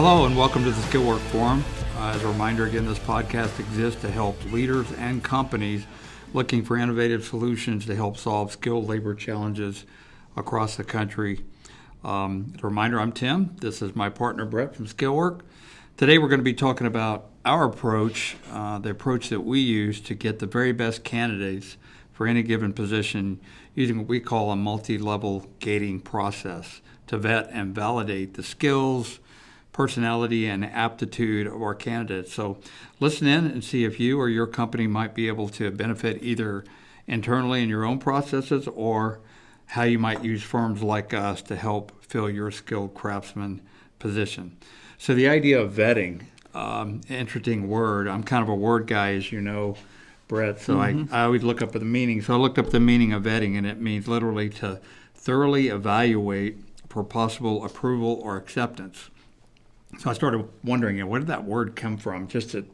Hello and welcome to the Skillwork Forum. As a reminder, again, this podcast exists to help leaders and companies looking for innovative solutions to help solve skilled labor challenges across the country. As a reminder, I'm Tim. This is my partner, Brett, from Skillwork. Today we're going to be talking about our approach, the approach that we use to get the very best candidates for any given position using what we call a multi-level gating process to vet and validate the skills, personality, and aptitude of our candidates. So listen in and see if you or your company might be able to benefit either internally in your own processes or how you might use firms like us to help fill your skilled craftsman position. So the idea of vetting, interesting word. I'm kind of a word guy, as you know, Brett, so I always look up at the meaning. So I looked up the meaning of vetting, and it means literally to thoroughly evaluate for possible approval or acceptance. So I started wondering, where did that word come from, just to,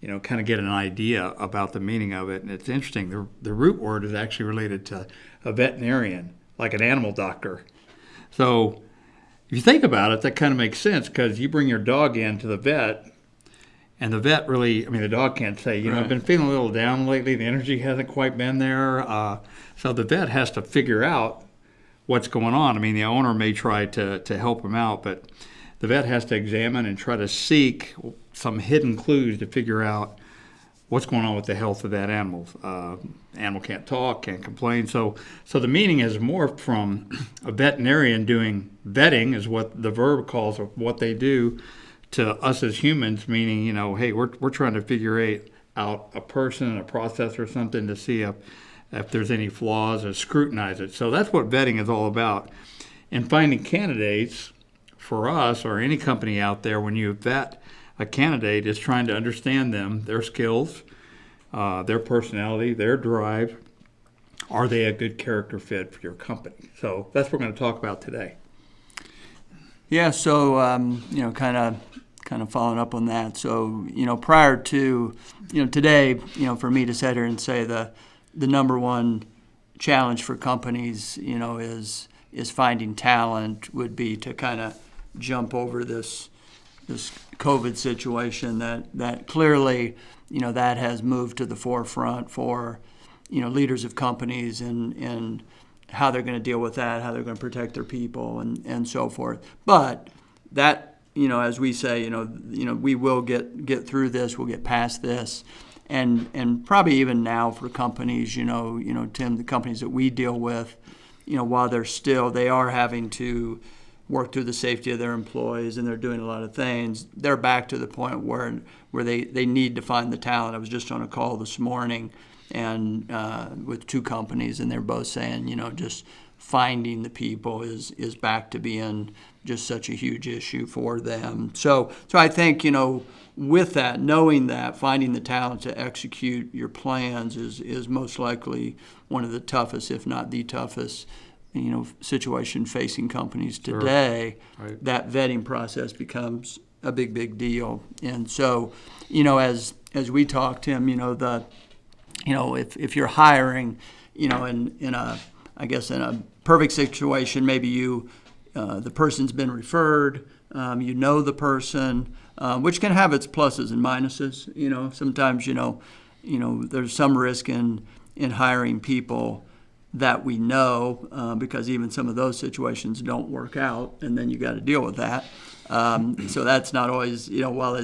kind of get an idea about the meaning of it. And it's interesting. The root word is actually related to a veterinarian, like an animal doctor. So if you think about it, that kind of makes sense, because you bring your dog in to the vet, and the vet really, the dog can't say, Right. I've been feeling a little down lately. The energy hasn't quite been there. So the vet has to figure out what's going on. The owner may try to help him out, but the vet has to examine and try to seek some hidden clues to figure out what's going on with the health of that animal. Animal can't talk, can't complain. So the meaning has morphed from a veterinarian doing vetting, is what the verb calls of what they do, to us as humans, meaning, hey, we're trying to figure out a person, a process, or something to see if there's any flaws, or scrutinize it. So that's what vetting is all about. And finding candidates for us, or any company out there, when you vet a candidate, is trying to understand them, their skills, their personality, their drive. Are they a good character fit for your company? So that's what we're going to talk about today. Yeah, so kind of following up on that. So prior to today, for me to sit here and say the number one challenge for companies is finding talent, would be to kind of jump over this COVID situation that clearly that has moved to the forefront for leaders of companies and how they're going to deal with that, how they're going to protect their people, and so forth. But that, as we say, we will get through this, we'll get past this, and probably even now for companies, Tim, the companies that we deal with, while they are having to work through the safety of their employees, and they're doing a lot of things, they're back to the point where they need to find the talent. I was just on a call this morning and with two companies, and they're both saying, just finding the people is back to being just such a huge issue for them. So I think, with that, knowing that, finding the talent to execute your plans is most likely one of the toughest, if not the toughest, situation facing companies today. Sure. Right. That vetting process becomes a big deal. And so, as we talked, Tim, if you're hiring, in a perfect situation, maybe the person's been referred, the person, which can have its pluses and minuses. Sometimes, there's some risk in hiring people that we know, because even some of those situations don't work out, and then you got to deal with that. So that's not always, while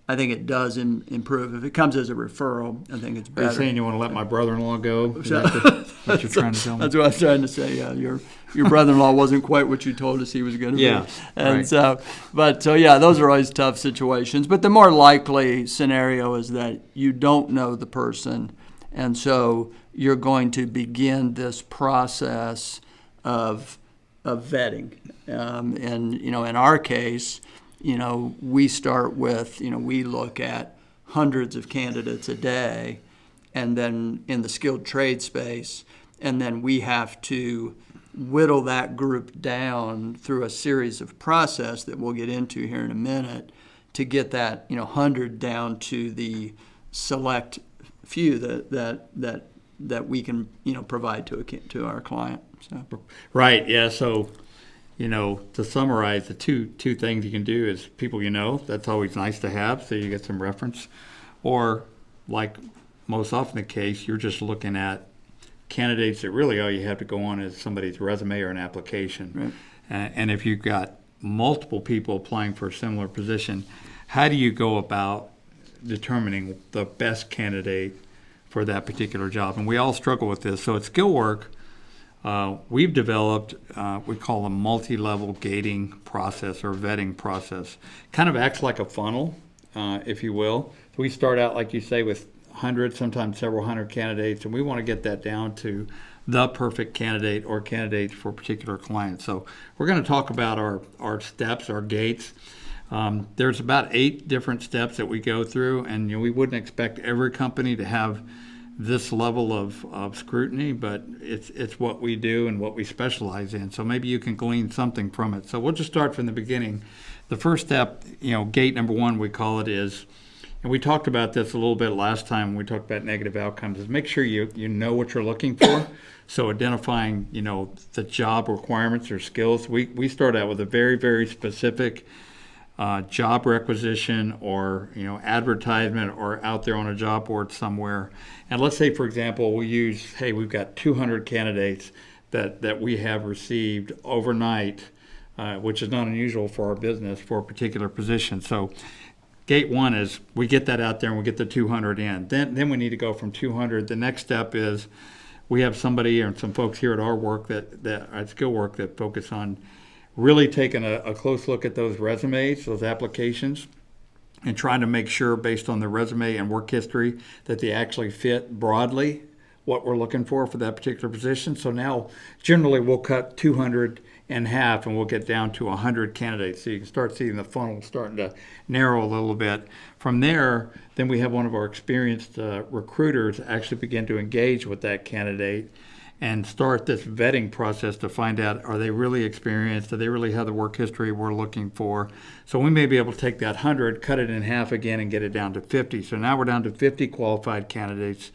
I think it does improve. If it comes as a referral, I think it's better. Are you saying you want to let my brother-in-law go? Is that what you're trying to tell me? That's what I was trying to say. Yeah, your brother-in-law wasn't quite what you told us he was going to be. Yeah, and right. so those are always tough situations. But the more likely scenario is that you don't know the person, and so you're going to begin this process of vetting. And in our case, we start with, we look at hundreds of candidates a day, and then in the skilled trade space, and then we have to whittle that group down through a series of process that we'll get into here in a minute to get that 100 down to the select few that we can provide to our client. So. Right. Yeah. So to summarize, the two things you can do is people that's always nice to have, so you get some reference. Or, like most often the case, you're just looking at candidates that really all you have to go on is somebody's resume or an application. Right. And if you've got multiple people applying for a similar position, how do you go about determining the best candidate for that particular job? And we all struggle with this. So at Skillwork, we've developed, we call a multi-level gating process or vetting process. Kind of acts like a funnel, if you will. So we start out, like you say, with hundreds, sometimes several hundred candidates, and we want to get that down to the perfect candidate or candidates for a particular client. So we're going to talk about our steps, our gates. There's about 8 different steps that we go through, and we wouldn't expect every company to have this level of scrutiny, but it's what we do and what we specialize in. So maybe you can glean something from it. So we'll just start from the beginning. The first step, gate number 1, we call it, is, and we talked about this a little bit last time when we talked about negative outcomes, is make sure you know what you're looking for. So identifying, the job requirements or skills. We start out with a very, very specific job requisition or advertisement or out there on a job board somewhere. And let's say, for example, we've got 200 candidates that we have received overnight, which is not unusual for our business for a particular position. So gate 1 is we get that out there and we get the 200 in. Then we need to go from 200. The next step is we have somebody or some folks here at our work that at Skillwork that focus on really taking a close look at those resumes, those applications, and trying to make sure based on the resume and work history that they actually fit broadly what we're looking for that particular position. So now generally we'll cut 200 in half and we'll get down to 100 candidates. So you can start seeing the funnel starting to narrow a little bit. From there, then we have one of our experienced recruiters actually begin to engage with that candidate and start this vetting process to find out, are they really experienced? Do they really have the work history we're looking for? So we may be able to take that 100, cut it in half again, and get it down to 50. So now we're down to 50 qualified candidates.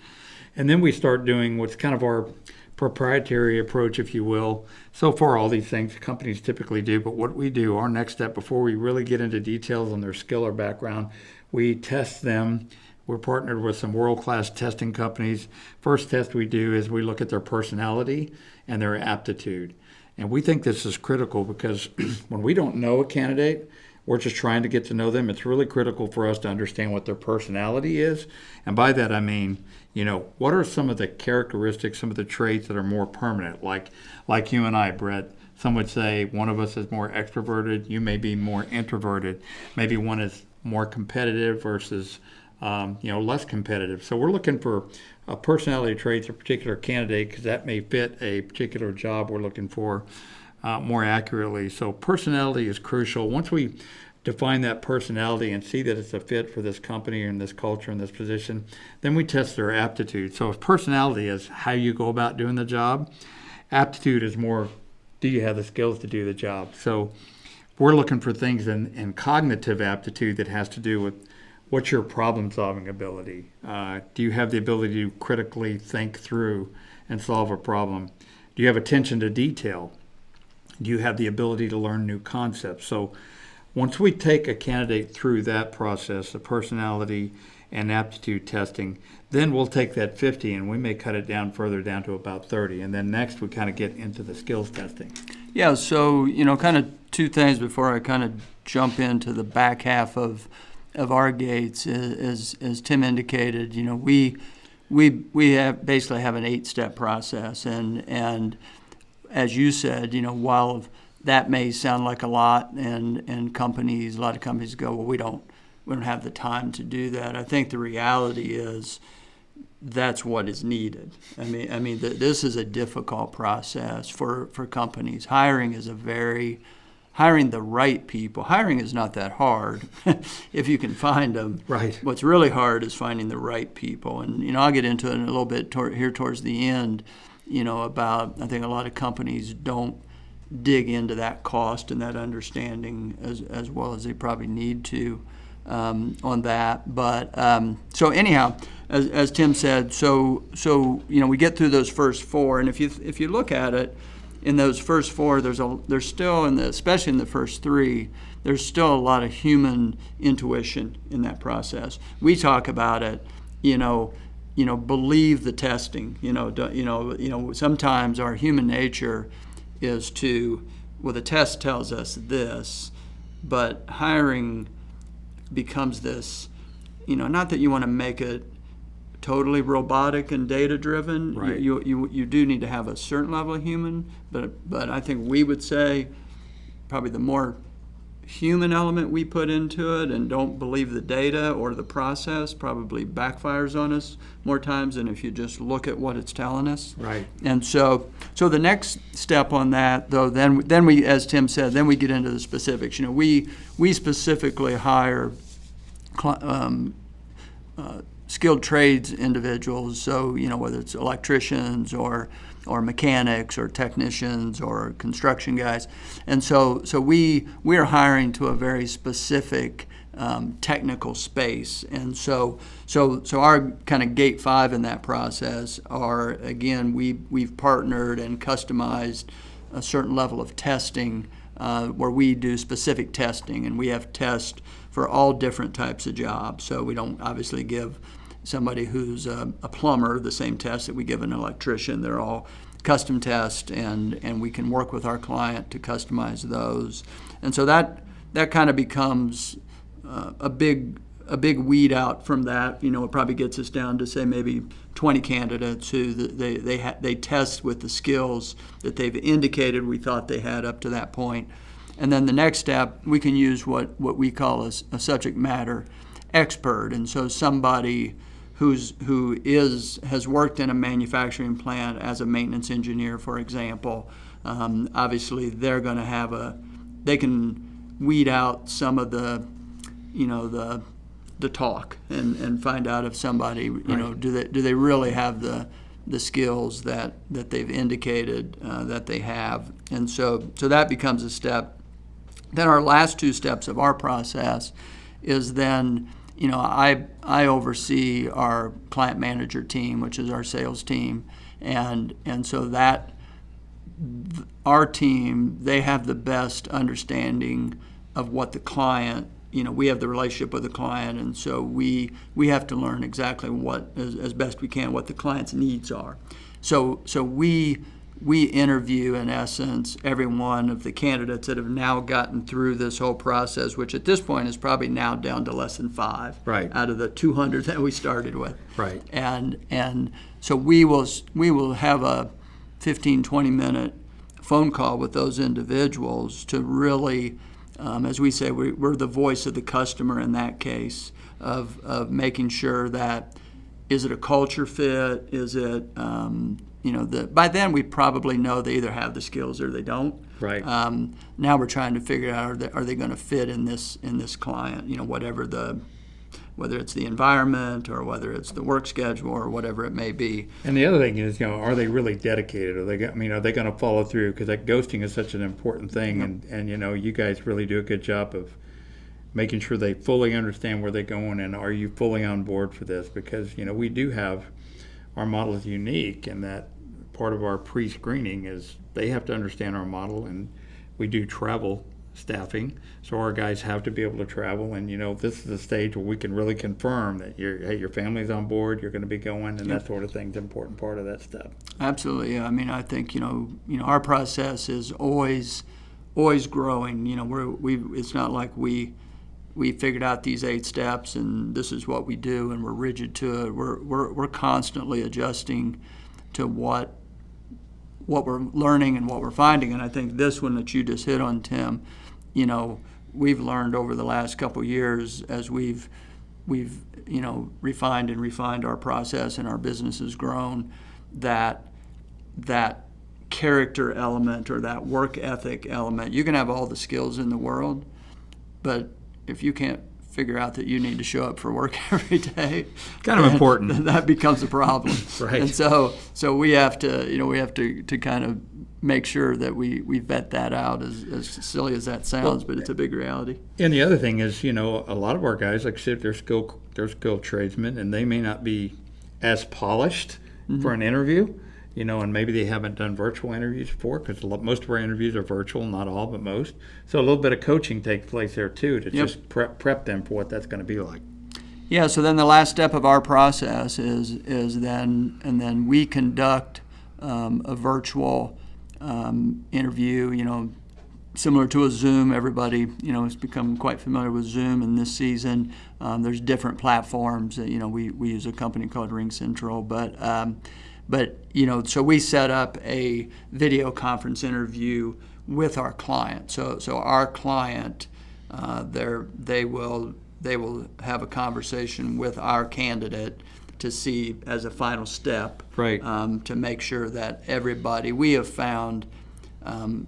And then we start doing what's kind of our proprietary approach, if you will. So far, all these things companies typically do, but what we do, our next step before we really get into details on their skill or background, we test them. We're partnered with some world-class testing companies. First test we do is we look at their personality and their aptitude. And we think this is critical because when we don't know a candidate, we're just trying to get to know them. It's really critical for us to understand what their personality is. And by that I mean, what are some of the characteristics, some of the traits that are more permanent? Like you and I, Brett. Some would say one of us is more extroverted, you may be more introverted. Maybe one is more competitive versus less competitive. So we're looking for personality traits, a particular candidate, because that may fit a particular job we're looking for more accurately. So personality is crucial. Once we define that personality and see that it's a fit for this company and this culture and this position, then we test their aptitude. So if personality is how you go about doing the job, aptitude is more, do you have the skills to do the job? So we're looking for things in cognitive aptitude that has to do with what's your problem-solving ability? Do you have the ability to critically think through and solve a problem? Do you have attention to detail? Do you have the ability to learn new concepts? So once we take a candidate through that process, the personality and aptitude testing, then we'll take that 50 and we may cut it down further down to about 30. And then next we kind of get into the skills testing. Yeah, so, kind of 2 things before I kind of jump into the back half of our gates. As Tim indicated, we basically have an 8-step process, and as you said, while that may sound like a lot, and a lot of companies go, well, we don't have the time to do that. I think the reality is that's what is needed. I mean, this is a difficult process for companies. Hiring the right people. Hiring is not that hard if you can find them. Right. What's really hard is finding the right people. And, I'll get into it in a little bit here towards the end, about, I think a lot of companies don't dig into that cost and that understanding as well as they probably need to on that. But so anyhow, as Tim said, so we get through those first 4, and if you look at it, in those first four, there's still especially in the first three, there's still a lot of human intuition in that process. We talk about it, believe the testing. Sometimes our human nature is the test tells us this, but hiring becomes this, not that you want to make it totally robotic and data driven. Right. You do need to have a certain level of human, but I think we would say probably the more human element we put into it and don't believe the data or the process probably backfires on us more times than if you just look at what it's telling us. Right. And so the next step on that, though, then we, as Tim said, then we get into the specifics. We specifically hire skilled trades individuals, so whether it's electricians or mechanics or technicians or construction guys, and so we are hiring to a very specific technical space, and so our kind of gate 5 in that process are, again, we've partnered and customized a certain level of testing where we do specific testing, and we have tests for all different types of jobs. So we don't obviously give somebody who's a plumber the same test that we give an electrician. They're all custom tests, and we can work with our client to customize those. And so that kind of becomes a big weed out from that. It probably gets us down to, say, maybe 20 candidates who they test with the skills that they've indicated we thought they had up to that point. And then the next step, we can use what we call a subject matter expert. And so somebody who has worked in a manufacturing plant as a maintenance engineer, for example, obviously they're going to they can weed out some of the talk and find out if somebody, do they really have the skills that they've indicated that they have. And so that becomes a step. Then our last two steps of our process is then, I oversee our client manager team, which is our sales team, and so that our team, they have the best understanding of what the client, we have the relationship with the client, and so we have to learn exactly what, as best we can, what the client's needs are. So we interview, in essence, every one of the candidates that have now gotten through this whole process, which at this point is probably now down to less than 5 out of the 200 that we started with. Right. And so we will have a 15, 20-minute phone call with those individuals to really, as we say, we're the voice of the customer in that case, of making sure that, is it a culture fit? Is it, by then we probably know they either have the skills or they don't. Right. Now we're trying to figure out, are they going to fit in this client? Whether it's the environment or whether it's the work schedule or whatever it may be. And the other thing is, are they really dedicated? Are they going to follow through? Because that ghosting is such an important thing, Yep. and you guys really do a good job of making sure they fully understand where they're going, and are you fully on board for this? Because we do have, our model is unique, and that part of our pre-screening is they have to understand our model, and we do travel staffing, so our guys have to be able to travel, and this is the stage where we can really confirm that your family's on board, you're going to be going, and that sort of thing's an important part of that step. Absolutely. I think our process is always growing. It's not like we figured out these 8 steps and this is what we do and we're rigid to it. We're constantly adjusting to what we're learning and what we're finding. And I think this one that you just hit on, Tim, we've learned over the last couple of years as we've refined our process and our business has grown, that character element or that work ethic element, you can have all the skills in the world, but if you can't figure out that you need to show up for work every day, kind of important, then that becomes a problem. Right. And so we have to kind of make sure that we vet that out, as silly as that sounds, but it's a big reality. And the other thing is, a lot of our guys, like I said, they're skilled tradesmen, and they may not be as polished for an interview. and maybe they haven't done virtual interviews before, because most of our interviews are virtual, not all, but most. So a little bit of coaching takes place there too, to just prep them for what that's going to be like. Yeah, so then the last step of our process is then we conduct a virtual interview, similar to a Zoom. Everybody, has become quite familiar with Zoom in this season. There's different platforms. We use a company called Ring Central, but so we set up a video conference interview with our client. So our client, they will have a conversation with our candidate to see as a final step, right? To make sure that everybody, we have found,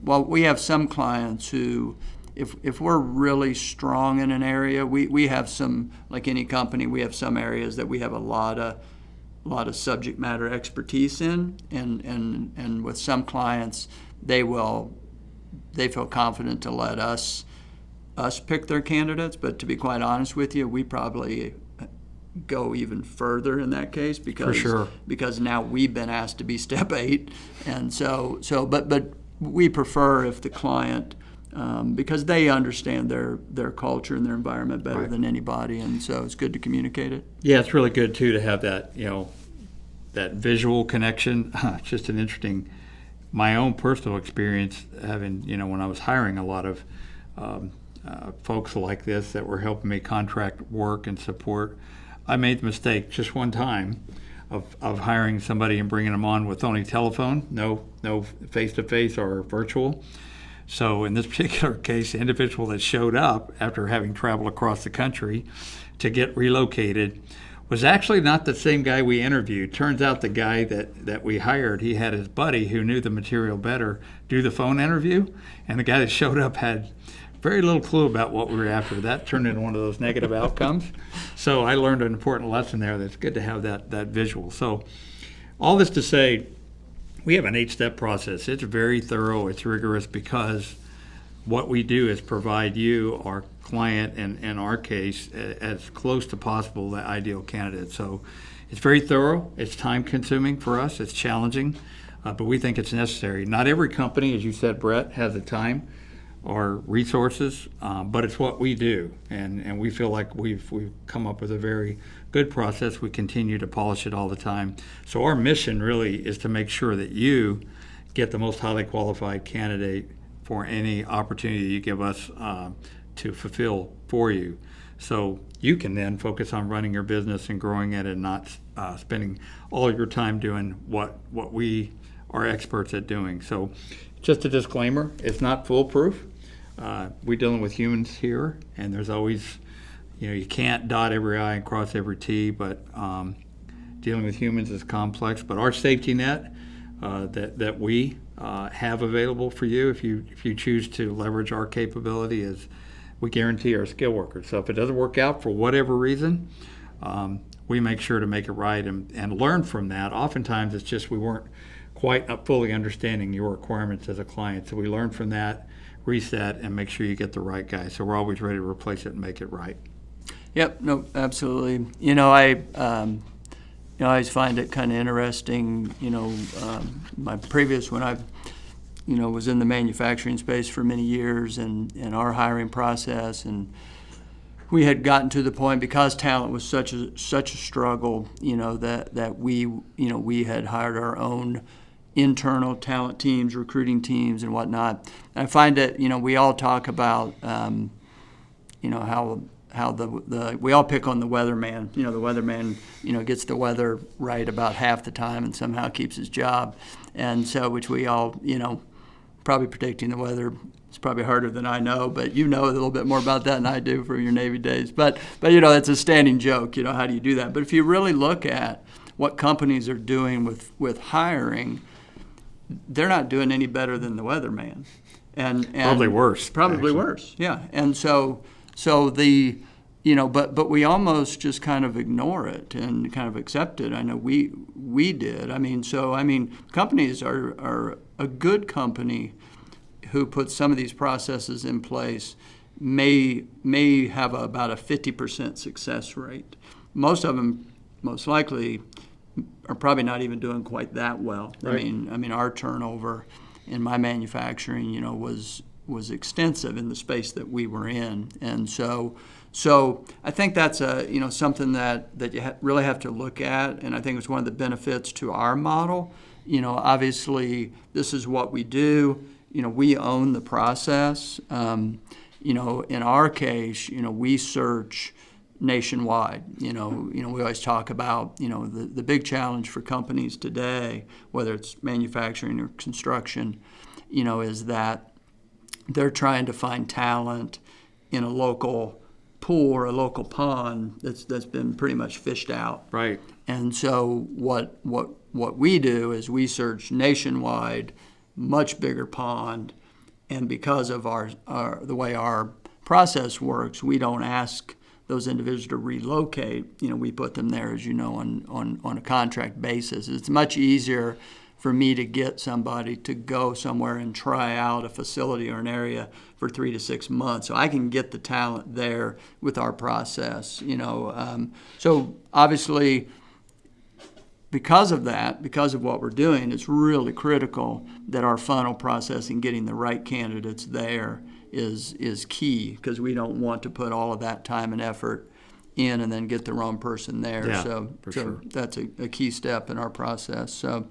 we have some clients who, if we're really strong in an area, we have some, like any company, we have some areas that we have a lot of subject matter expertise in, and with some clients, they feel confident to let us pick their candidates. But to be quite honest with you, we probably go even further in that case, because now we've been asked to be step 8, and but we prefer if the client, because they understand their culture and their environment better than anybody, and so it's good to communicate it. Yeah, it's really good too to have that that visual connection. It's just an interesting, my own personal experience having when I was hiring a lot of folks like this that were helping me contract work and support. I made the mistake just one time of hiring somebody and bringing them on with only telephone, no face-to-face or virtual. So in this particular case, the individual that showed up after having traveled across the country to get relocated was actually not the same guy we interviewed. Turns out the guy that we hired, he had his buddy who knew the material better do the phone interview, and the guy that showed up had very little clue about what we were after. That turned into one of those negative outcomes. So I learned an important lesson there. That's good to have that visual. So all this to say, we have an 8-step process. It's very thorough. It's rigorous, because what we do is provide you, our client, and in our case, as close to possible the ideal candidate. So it's very thorough. It's time consuming for us. It's challenging, but we think it's necessary. Not every company, as you said, Brett, has the time or resources, but it's what we do, and we feel like we've come up with a very good process. We continue to polish it all the time. So our mission really is to make sure that you get the most highly qualified candidate for any opportunity you give us to fulfill for you. So you can then focus on running your business and growing it, and not spending all your time doing what we are experts at doing. So just a disclaimer, it's not foolproof. We're dealing with humans here, and there's always, you can't dot every I and cross every T, but dealing with humans is complex. But our safety net that we have available for you, if you choose to leverage our capability, is we guarantee our skill workers. So if it doesn't work out for whatever reason, we make sure to make it right and learn from that. Oftentimes it's just we weren't quite fully understanding your requirements as a client. So we learn from that, reset, and make sure you get the right guy. So we're always ready to replace it and make it right. Yep, no, absolutely. I always find it kind of interesting, my previous, when I was in the manufacturing space for many years, and our hiring process, and we had gotten to the point, because talent was such a struggle, that we had hired our own internal talent teams, recruiting teams, and whatnot. And I find that we all talk about how we all pick on the weatherman. The weatherman gets the weather right about half the time and somehow keeps his job, and so which we all probably predicting the weather is probably harder than I know, but you know a little bit more about that than I do from your Navy days. But it's a standing joke. How do you do that? But if you really look at what companies are doing with hiring, they're not doing any better than the weatherman, and probably worse. Probably actually. Worse, yeah. And so the but we almost just kind of ignore it and kind of accept it. I know we did. Companies are a good company who puts some of these processes in place may have about a 50% success rate. Most of them, most likely, are probably not even doing quite that well. Right. I mean, our turnover in my manufacturing, was extensive in the space that we were in, and so I think that's something that you really have to look at, and I think it's one of the benefits to our model. Obviously, this is what we do. We own the process. In our case, we search nationwide. We always talk about, the big challenge for companies today, whether it's manufacturing or construction, is that they're trying to find talent in a local pool or a local pond that's been pretty much fished out. Right. And so what we do is we search nationwide, much bigger pond, and because of our the way our process works, we don't ask those individuals to relocate. We put them there, as you know, on a contract basis. It's much easier for me to get somebody to go somewhere and try out a facility or an area for 3 to 6 months. So I can get the talent there with our process. So obviously, because of that, because of what we're doing, it's really critical that our funnel process and getting the right candidates there is key, because we don't want to put all of that time and effort in and then get the wrong person there. Yeah, so sure. That's a key step in our process. So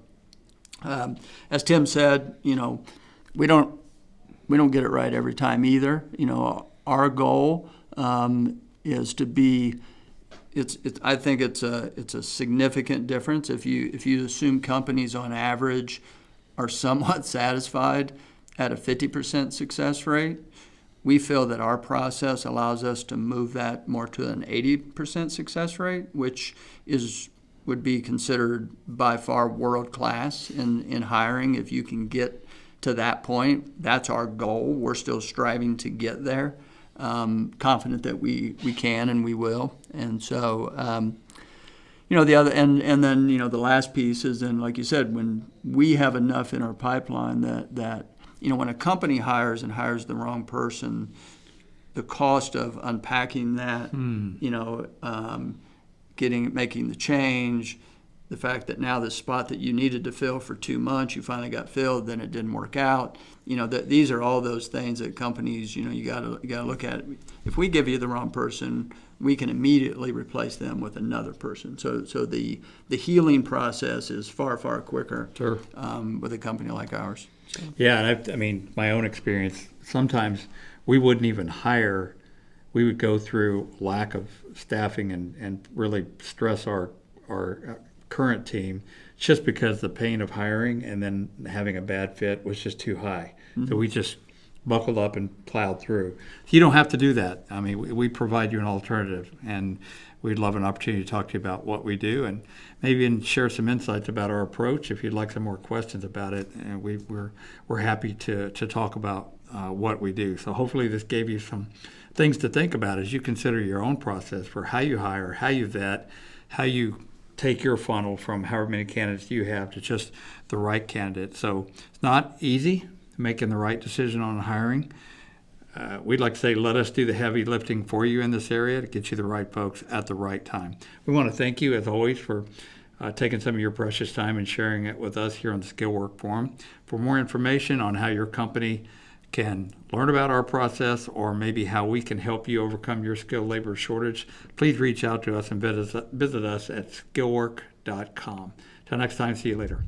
as Tim said, we don't get it right every time either. Our goal is to be. I think it's a significant difference if you assume companies on average are somewhat satisfied at a 50% success rate. We feel that our process allows us to move that more to an 80% success rate, which would be considered by far world-class in hiring. If you can get to that point, that's our goal. We're still striving to get there. Confident that we can and we will. And so, the other, and then, the last piece is, and like you said, when we have enough in our pipeline that when a company hires the wrong person, the cost of unpacking that, making the change, the fact that now the spot that you needed to fill for 2 months, you finally got filled, then it didn't work out. That these are all those things that companies, you gotta look at. If we give you the wrong person, we can immediately replace them with another person. So the healing process is far quicker. Sure. With a company like ours. So. Yeah, and my own experience, sometimes we wouldn't even hire. We would go through lack of staffing and really stress our current team just because the pain of hiring and then having a bad fit was just too high. Mm-hmm. So we just buckled up and plowed through. You don't have to do that. I mean, we provide you an alternative, and we'd love an opportunity to talk to you about what we do and maybe even share some insights about our approach if you'd like some more questions about it. And we're happy to talk about what we do. So hopefully this gave you some things to think about as you consider your own process for how you hire, how you vet, how you take your funnel from however many candidates you have to just the right candidate. So it's not easy making the right decision on hiring. We'd like to say, let us do the heavy lifting for you in this area to get you the right folks at the right time. We want to thank you, as always, for taking some of your precious time and sharing it with us here on the Skillwork Forum. For more information on how your company can learn about our process or maybe how we can help you overcome your skilled labor shortage, please reach out to us and visit us at skillwork.com. Till next time, see you later.